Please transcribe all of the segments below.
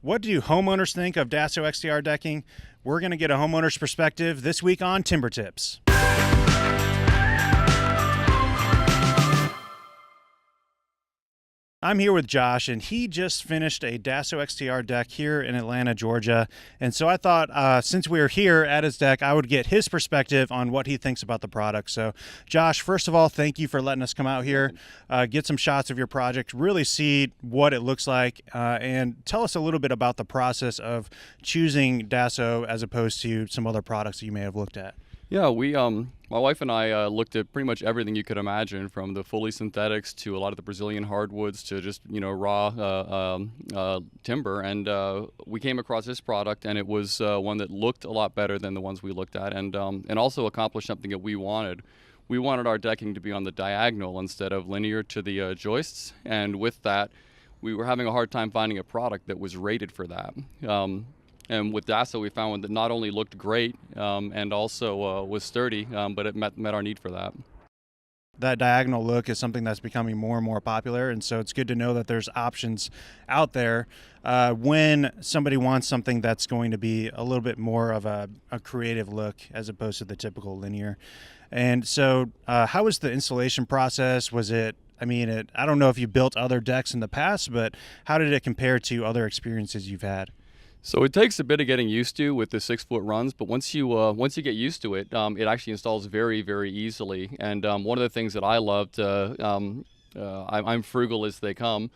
What do homeowners think of DassoXTR decking? We're going to get a homeowner's perspective this week on TimberTips. I'm here with Josh, and he just finished a DassoXTR deck here in Atlanta, Georgia. And so I thought since we were here at his deck, I would get his perspective on what he thinks about the product. So, Josh, first of all, thank you for letting us come out here, get some shots of your project, really see what it looks like, and tell us a little bit about the process of choosing Dasso as opposed to some other products that you may have looked at. Yeah, my wife and I looked at pretty much everything you could imagine, from the fully synthetics to a lot of the Brazilian hardwoods to just raw timber, and we came across this product, and it was one that looked a lot better than the ones we looked at, and also accomplished something that we wanted. We wanted our decking to be on the diagonal instead of linear to the joists, and with that, we were having a hard time finding a product that was rated for that. And with Dasso, we found one that not only looked great and also was sturdy, but it met our need for that. That diagonal look is something that's becoming more and more popular, and so it's good to know that there's options out there when somebody wants something that's going to be a little bit more of a creative look as opposed to the typical linear. And so how was the installation process? Was it, I don't know if you built other decks in the past, but how did it compare to other experiences you've had? So it takes a bit of getting used to with the 6-foot runs, but once you get used to it, it actually installs very, very easily. And one of the things that I loved, I'm frugal as they come,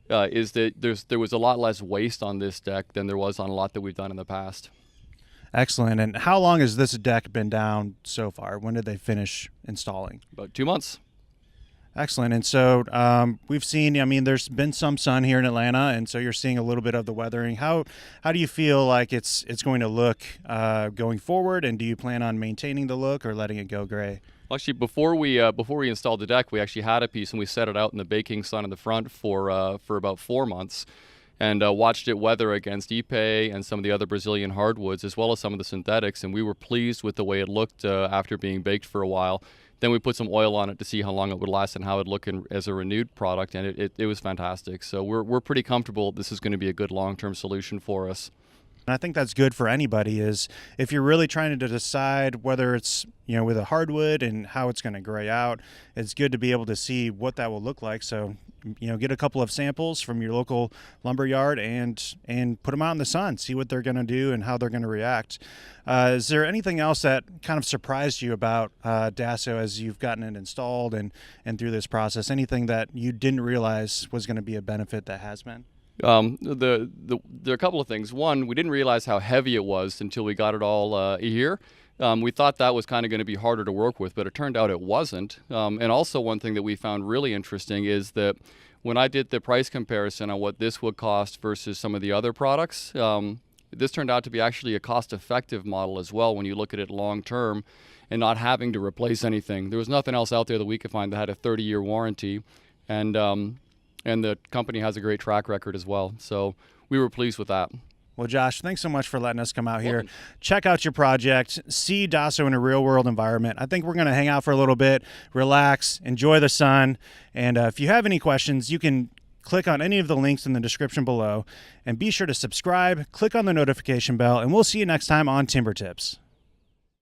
is that there was a lot less waste on this deck than there was on a lot that we've done in the past. Excellent. And how long has this deck been down so far? When did they finish installing? About 2 months. Excellent. And so we've seen, there's been some sun here in Atlanta, and so you're seeing a little bit of the weathering. How do you feel like it's going to look going forward, and do you plan on maintaining the look or letting it go gray? Actually, before we installed the deck, we actually had a piece, and we set it out in the baking sun in the front for about 4 months, and watched it weather against Ipe and some of the other Brazilian hardwoods, as well as some of the synthetics, and we were pleased with the way it looked after being baked for a while. Then we put some oil on it to see how long it would last and how it would look as a renewed product, and it was fantastic. So we're pretty comfortable this is going to be a good long-term solution for us. And I think that's good for anybody, is if you're really trying to decide whether it's, with a hardwood and how it's going to gray out, it's good to be able to see what that will look like. So, get a couple of samples from your local lumber yard and put them out in the sun, see what they're going to do and how they're going to react. Is there anything else that kind of surprised you about Dasso as you've gotten it installed and through this process? Anything that you didn't realize was going to be a benefit that has been? There are a couple of things. One, we didn't realize how heavy it was until we got it all here. We thought that was kind of going to be harder to work with, but it turned out it wasn't. And also one thing that we found really interesting is that when I did the price comparison on what this would cost versus some of the other products, this turned out to be actually a cost-effective model as well when you look at it long-term and not having to replace anything. There was nothing else out there that we could find that had a 30-year warranty, and the company has a great track record as well. So we were pleased with that. Well, Josh, thanks so much for letting us come out here. Check out your project, see Dasso in a real-world environment. I think we're going to hang out for a little bit, relax, enjoy the sun. And if you have any questions, you can click on any of the links in the description below. And be sure to subscribe, click on the notification bell, and we'll see you next time on TimberTips.